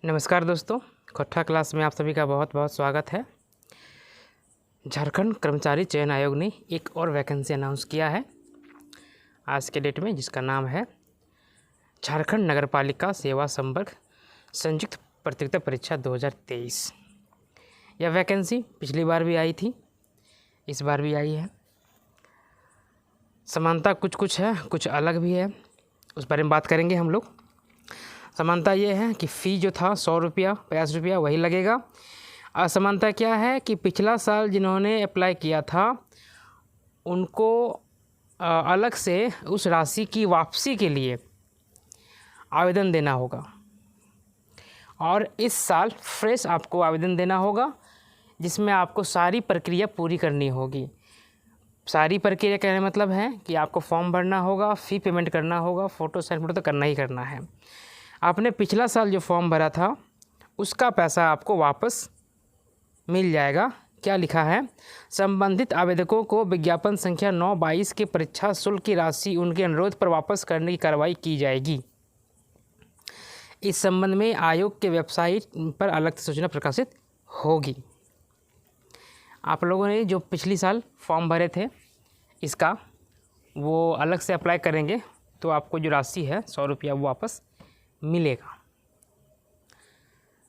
नमस्कार दोस्तों, कक्षा क्लास में आप सभी का बहुत बहुत स्वागत है। झारखंड कर्मचारी चयन आयोग ने एक और वैकेंसी अनाउंस किया है आज के डेट में, जिसका नाम है झारखंड नगरपालिका सेवा संवर्ग संयुक्त प्रतियोगिता परीक्षा 2023। यह वैकेंसी पिछली बार भी आई थी, इस बार भी आई है। समानता कुछ कुछ है, कुछ अलग भी है, उस बारे में बात करेंगे हम लोग। समानता ये है कि फ़ी जो था 100 रुपया 50 रुपया वही लगेगा। असमानता क्या है कि पिछला साल जिन्होंने अप्लाई किया था उनको अलग से उस राशि की वापसी के लिए आवेदन देना होगा, और इस साल फ्रेश आपको आवेदन देना होगा, जिसमें आपको सारी प्रक्रिया पूरी करनी होगी। सारी प्रक्रिया कहने मतलब है कि आपको फॉर्म भरना होगा, फ़ी पेमेंट करना होगा, फ़ोटो साइन फोटो तो करना ही करना है। आपने पिछला साल जो फॉर्म भरा था उसका पैसा आपको वापस मिल जाएगा। क्या लिखा है? संबंधित आवेदकों को विज्ञापन संख्या 9/22 के परीक्षा शुल्क की राशि उनके अनुरोध पर वापस करने की कार्रवाई की जाएगी। इस संबंध में आयोग के वेबसाइट पर अलग से सूचना प्रकाशित होगी। आप लोगों ने जो पिछली साल फॉर्म भरे थे इसका वो अलग से अप्लाई करेंगे तो आपको जो राशि है 100 रुपया वो वापस मिलेगा।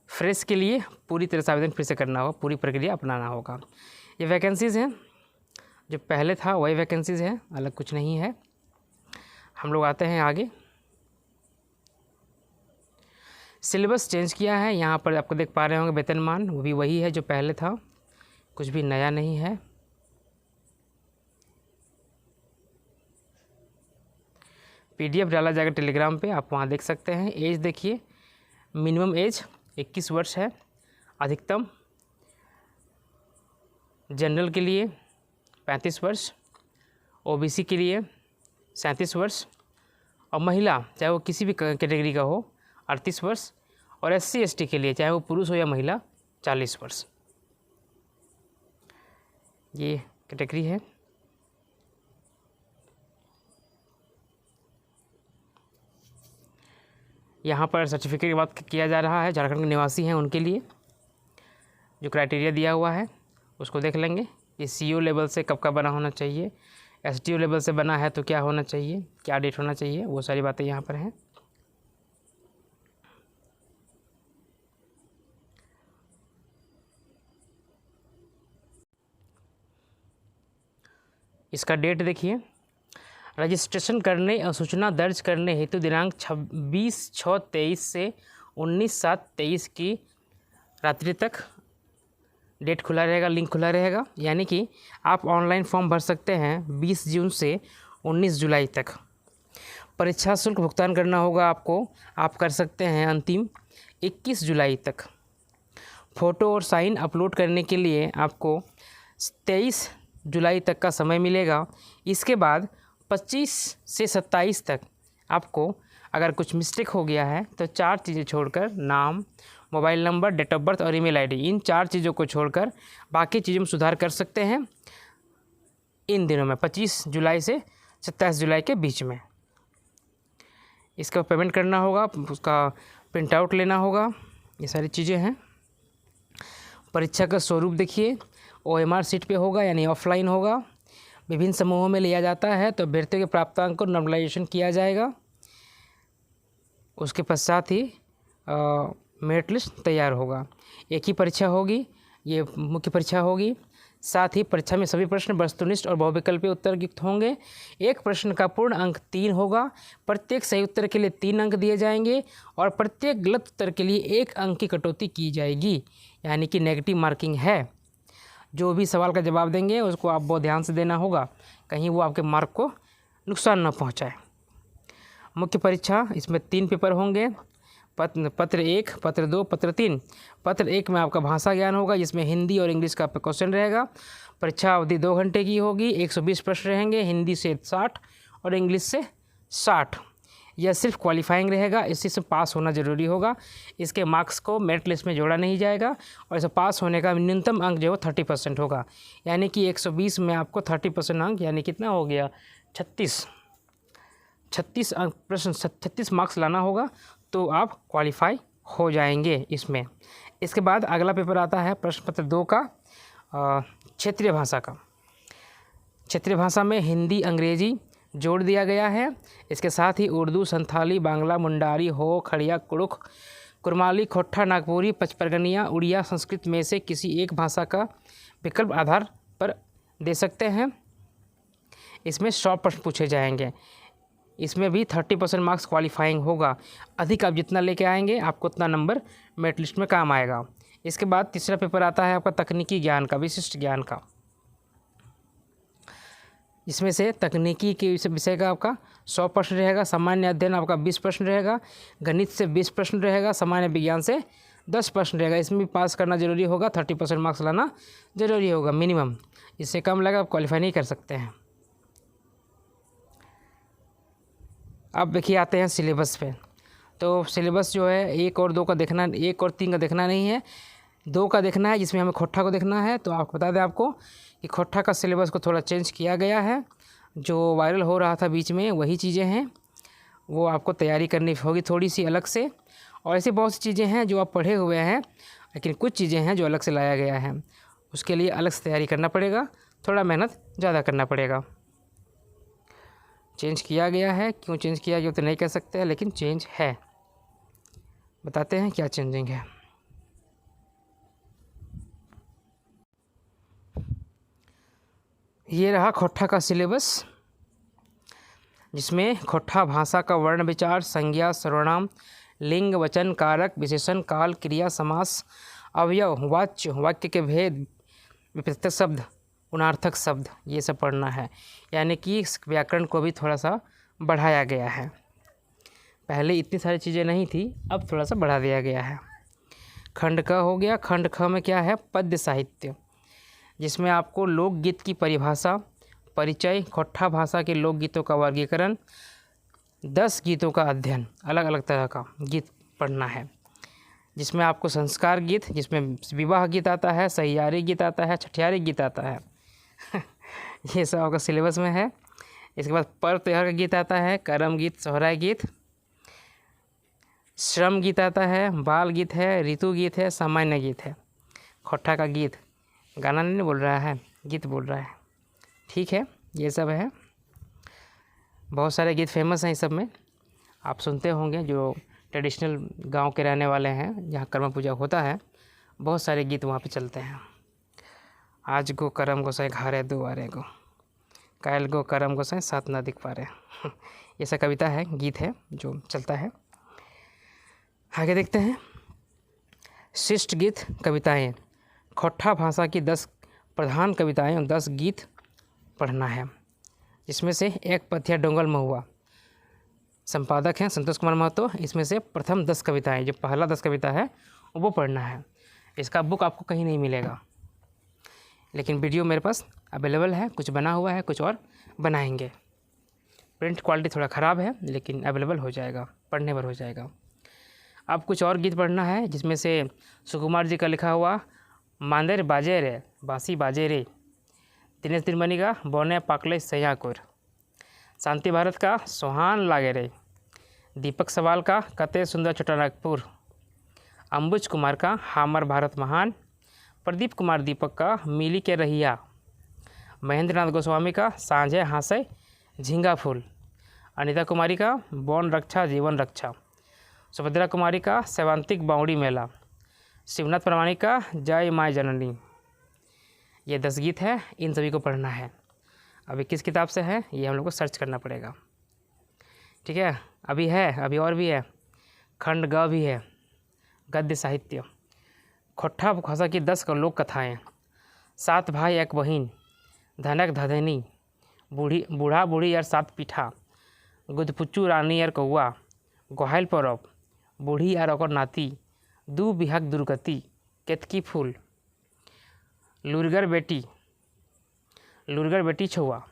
फ्रेश के लिए पूरी तरह से आवेदन फिर से करना होगा, पूरी प्रक्रिया अपनाना होगा। ये वैकेंसीज़ हैं, जो पहले था वही वैकेंसीज़ हैं, अलग कुछ नहीं है। हम लोग आते हैं आगे। सिलेबस चेंज किया है, यहाँ पर आपको देख पा रहे होंगे वेतनमान वो भी वही है जो पहले था, कुछ भी नया नहीं है। PDF डाला जाएगा टेलीग्राम पे, आप वहाँ देख सकते हैं। एज देखिए, मिनिमम एज 21 वर्ष है, अधिकतम जनरल के लिए 35 वर्ष, OBC के लिए 37 वर्ष, और महिला चाहे वो किसी भी कैटेगरी का हो 38 वर्ष, और SC ST के लिए चाहे वो पुरुष हो या महिला 40 वर्ष। ये कैटेगरी है। यहाँ पर सर्टिफिकेट की बात किया जा रहा है, झारखंड के निवासी हैं उनके लिए जो क्राइटेरिया दिया हुआ है उसको देख लेंगे। ये CO लेवल से कब का बना होना चाहिए, SDO लेवल से बना है तो क्या होना चाहिए, क्या डेट होना चाहिए, वो सारी बातें यहाँ पर हैं। इसका डेट देखिए, रजिस्ट्रेशन करने और सूचना दर्ज करने हेतु दिनांक 26/6/23 से 19/7/23 की रात्रि तक डेट खुला रहेगा, लिंक खुला रहेगा। यानी कि आप ऑनलाइन फॉर्म भर सकते हैं 20 जून से 19 जुलाई तक। परीक्षा शुल्क भुगतान करना होगा आपको, आप कर सकते हैं अंतिम 21 जुलाई तक। फ़ोटो और साइन अपलोड करने के लिए आपको 23 जुलाई तक का समय मिलेगा। इसके बाद 25 से 27 तक आपको अगर कुछ मिस्टेक हो गया है तो 4 चीज़ें छोड़कर, नाम, mobile number, date of birth और ईमेल आईडी, इन 4 चीज़ों को छोड़कर बाकी चीज़ों में सुधार कर सकते हैं इन दिनों में, 25 जुलाई से 27 जुलाई के बीच में। इसका पेमेंट करना होगा, उसका प्रिंट आउट लेना होगा, ये सारी चीज़ें हैं। परीक्षा का स्वरूप देखिए, OMR सीट पे होगा यानी ऑफलाइन होगा। विभिन्न समूहों में लिया जाता है तो अभ्यर्थियों के प्राप्तांक को नॉर्मलाइजेशन किया जाएगा। उसके पश्चात ही मेरिट लिस्ट तैयार होगा। एक ही परीक्षा होगी, ये मुख्य परीक्षा होगी। साथ ही परीक्षा में सभी प्रश्न वस्तुनिष्ठ और बहुविकल्पीय उत्तर युक्त होंगे। एक प्रश्न का पूर्ण अंक 3 होगा। प्रत्येक सही उत्तर के लिए 3 अंक दिए जाएंगे और प्रत्येक गलत उत्तर के लिए 1 अंक की कटौती की जाएगी, यानी कि नेगेटिव मार्किंग है। जो भी सवाल का जवाब देंगे उसको आप बहुत ध्यान से देना होगा, कहीं वो आपके मार्क को नुकसान न पहुंचाए। मुख्य परीक्षा, इसमें 3 पेपर होंगे, पत्र 1, पत्र 2, पत्र 3। पत्र 1 में आपका भाषा ज्ञान होगा, जिसमें हिंदी और इंग्लिश का क्वेश्चन रहेगा। परीक्षा अवधि 2 घंटे की होगी, 120 प्रश्न रहेंगे, हिंदी से 60 और इंग्लिश से 60। यह सिर्फ क्वालिफाइंग रहेगा, इसी से पास होना ज़रूरी होगा। इसके मार्क्स को मेरिट लिस्ट में जोड़ा नहीं जाएगा, और इसे पास होने का न्यूनतम अंक जो है 30% होगा। यानी कि 120 में आपको 30% अंक, यानी कितना हो गया 36 अंक, प्रश्न 36 मार्क्स लाना होगा तो आप क्वालिफाई हो जाएंगे इसमें। इसके बाद अगला पेपर आता है प्रश्न पत्र 2 का क्षेत्रीय भाषा का। क्षेत्रीय भाषा में हिंदी अंग्रेजी जोड़ दिया गया है। इसके साथ ही उर्दू, संथाली, बांग्ला, मुंडारी, हो, खड़िया, कुड़ुख, कुरमाली, खोट्ठा, नागपुरी, पचपरगनिया, उड़िया, संस्कृत में से किसी एक भाषा का विकल्प आधार पर दे सकते हैं। इसमें 100 प्रश्न पूछे जाएंगे। इसमें भी 30% मार्क्स क्वालिफाइंग होगा। अधिक आप जितना लेके आएंगे आपको उतना नंबर मेरिट लिस्ट में काम आएगा। इसके बाद तीसरा पेपर आता है आपका तकनीकी ज्ञान का, विशिष्ट ज्ञान का। इसमें से तकनीकी के विषय का आपका 100 प्रश्न रहेगा। सामान्य अध्ययन आपका 20 प्रश्न रहेगा। गणित से 20 प्रश्न रहेगा। सामान्य विज्ञान से 10 प्रश्न रहेगा। इसमें भी पास करना जरूरी होगा। 30% मार्क्स लाना जरूरी होगा मिनिमम। इससे कम लगा आप क्वालिफाई नहीं कर सकते हैं। अब देखिए आते हैं सिलेबस पे। तो सिलेबस जो है 1 और 2 का देखना, 1 और 3 का देखना नहीं है, 2 का देखना है, जिसमें हमें खोट्ठा को देखना है। तो आपको बता दें आपको कि खोट्ठा का सिलेबस को थोड़ा चेंज किया गया है। जो वायरल हो रहा था बीच में वही चीज़ें हैं, वो आपको तैयारी करनी होगी थोड़ी सी अलग से। और ऐसी बहुत सी चीज़ें हैं जो आप पढ़े हुए हैं, लेकिन कुछ चीज़ें हैं जो अलग से लाया गया है। उसके लिए अलग से तैयारी करना पड़ेगा, थोड़ा मेहनत ज़्यादा करना पड़ेगा। चेंज किया गया है, क्यों चेंज किया गया तो नहीं कह सकते हैं, लेकिन चेंज है। बताते हैं क्या चेंजिंग है। ये रहा खोट्ठा का सिलेबस, जिसमें खोट्ठा भाषा का वर्ण विचार, संज्ञा, सर्वनाम, लिंग, वचन, कारक, विशेषण, काल, क्रिया, समास, अवयव, वाच्य, वाक्य के भेद, विपरीत शब्द, उनार्थक शब्द, ये सब पढ़ना है। यानी कि व्याकरण को भी थोड़ा सा बढ़ाया गया है। पहले इतनी सारी चीज़ें नहीं थी, अब थोड़ा सा बढ़ा दिया गया है। खंड क हो गया। खंड ख में क्या है? पद्य साहित्य, जिसमें आपको लोकगीत की परिभाषा, परिचय, खोट्ठा भाषा के लोकगीतों का वर्गीकरण, 10 गीतों का अध्ययन, अलग अलग तरह का गीत पढ़ना है। जिसमें आपको संस्कार गीत, जिसमें विवाह गीत आता है, सहियारी गीत आता है, छठियारी गीत आता है ये सब आपका सिलेबस में है। इसके बाद पर्व त्योहार का गीत आता है, करम गीत, सोहराय गीत, श्रम गीत आता है, बाल गीत है, ऋतु गीत है, सामान्य गीत है। खोट्ठा का गीत गाना नहीं बोल रहा है, गीत बोल रहा है। ठीक है, ये सब है। बहुत सारे गीत फेमस हैं इस सब में, आप सुनते होंगे। जो ट्रेडिशनल गांव के रहने वाले हैं, जहाँ कर्म पूजा होता है, बहुत सारे गीत वहाँ पे चलते हैं। आज गो करम गोसाई घारे दुआरे गो, कायल गो करम गोसाई साथ ना दिख पा रहे ये सब कविता है, गीत है जो चलता है। आगे देखते हैं शिष्ट गीत कविताएं। खोट्ठा भाषा की 10 प्रधान कविताएं और 10 गीत पढ़ना है, जिसमें से एक पथिया डोंगल महुआ, संपादक हैं संतोष कुमार महतो। इसमें से प्रथम 10 कविताएं, जो पहला 10 कविता है वो पढ़ना है। इसका बुक आपको कहीं नहीं मिलेगा, लेकिन वीडियो मेरे पास अवेलेबल है। कुछ बना हुआ है, कुछ और बनाएंगे। प्रिंट क्वालिटी थोड़ा ख़राब है, लेकिन अवेलेबल हो जाएगा, पढ़ने पर हो जाएगा। अब कुछ और गीत पढ़ना है, जिसमें से सुकुमार जी का लिखा हुआ मांदेर बाजे रे बांसी बाजे रे, दिनेश तिरमनी का बोने पाकले सयाकुर, शांति भारत का सोहान लागे रे, दीपक सवाल का कते सुंदर छोटा नागपुर, अंबुज कुमार का हामर भारत महान, प्रदीप कुमार दीपक का मिली के रहिया, महेंद्र नाथ गोस्वामी का सांझे हासे झींगा फूल, अनिता कुमारी का वन रक्षा जीवन रक्षा, सुभद्रा कुमारी का सेवांतिक बाउड़ी मेला, शिवनाथ प्रमाणिक का जय माय जननी। ये 10 गीत है, इन सभी को पढ़ना है। अभी किस किताब से है ये हम लोग को सर्च करना पड़ेगा। ठीक है, अभी है, अभी और भी है। खंड ग भी है, गद्य साहित्य। खोट्ठा भाषा की 10 लोक कथाएँ। 7 भाई एक बहिन, धनक धधनी, बूढ़ा बूढ़ी और 7 पीठा, गुदपुच्चू रानी और कौआ, गोहाइल परब, बूढ़ी और ओकर नाती, दू बिहक दुर्गति, केतकी फूल, लुरगर बेटी छुआ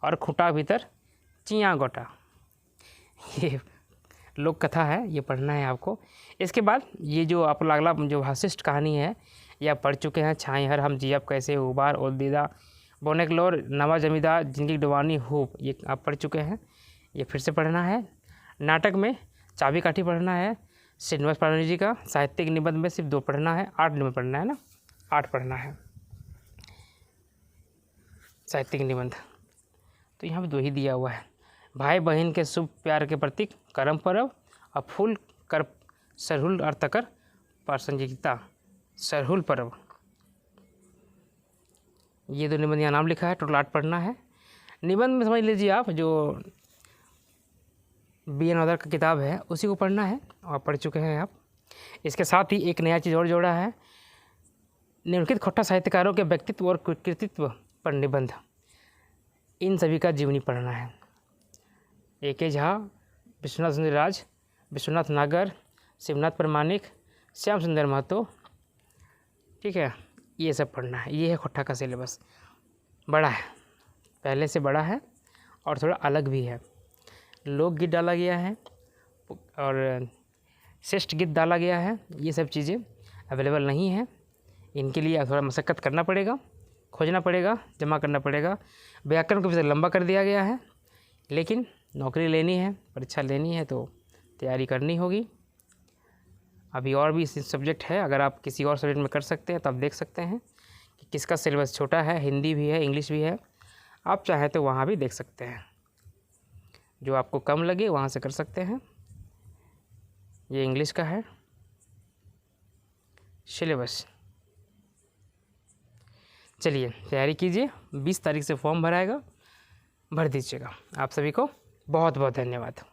और खूंटा भीतर चिया गोटा। ये लोक कथा है, ये पढ़ना है आपको। इसके बाद ये जो आप अगला जो भाषिष्ट कहानी है, ये आप पढ़ चुके हैं। छाई हर हम जियब कैसे, उबार और दीदा, बोनेकलोर, नवा जमींदार, जिंदगी डुबानी हुप, ये आप पढ़ चुके हैं। ये फिर से पढ़ना है। नाटक में चाबी काठी पढ़ना है, श्रीनिवास प्राणी जी का साहित्यिक निबंध में सिर्फ 2 पढ़ना है, 8 निबंध पढ़ना है ना, 8 पढ़ना है साहित्यिक निबंध। तो यहाँ पे 2 ही दिया हुआ है। भाई बहन के शुभ प्यार के प्रतीक करम पर्व और फूल कर सरहुल और तकर प्रासंगिकता सरहुल पर्व। ये 2 निबंध यहाँ नाम लिखा है, टोटल 8 पढ़ना है। निबंध में समझ लीजिए आप जो बी एन ऑदर का किताब है उसी को पढ़ना है और पढ़ चुके हैं आप। इसके साथ ही एक नया चीज़ और जोड़ा है, निम्नलिखित खोट्टा साहित्यकारों के व्यक्तित्व और कृतित्व पर निबंध। इन सभी का जीवनी पढ़ना है। A.K. झा, विश्वनाथ सुंदर राज, विश्वनाथ नागर, शिवनाथ प्रमाणिक, श्याम सुंदर महतो, ठीक है, ये सब पढ़ना है। ये है खोट्टा का सिलेबस। बड़ा है, पहले से बड़ा है और थोड़ा अलग भी है। लोकगीत डाला गया है और श्रेष्ठ गीत डाला गया है। ये सब चीज़ें अवेलेबल नहीं है, इनके लिए थोड़ा मशक्क़त करना पड़ेगा, खोजना पड़ेगा, जमा करना पड़ेगा। व्याकरण को भी लंबा कर दिया गया है, लेकिन नौकरी लेनी है, परीक्षा लेनी है तो तैयारी करनी होगी। अभी और भी सब्जेक्ट है, अगर आप किसी और सब्जेक्ट में कर सकते हैं तो आप देख सकते हैं कि किसका सिलेबस छोटा है। हिंदी भी है, इंग्लिश भी है, आप चाहें तो वहाँ भी देख सकते हैं। जो आपको कम लगे वहाँ से कर सकते हैं। ये इंग्लिश का है सिलेबस। चलिए तैयारी कीजिए, 20 तारीख से फॉर्म भराएगा, भर दीजिएगा। आप सभी को बहुत बहुत धन्यवाद।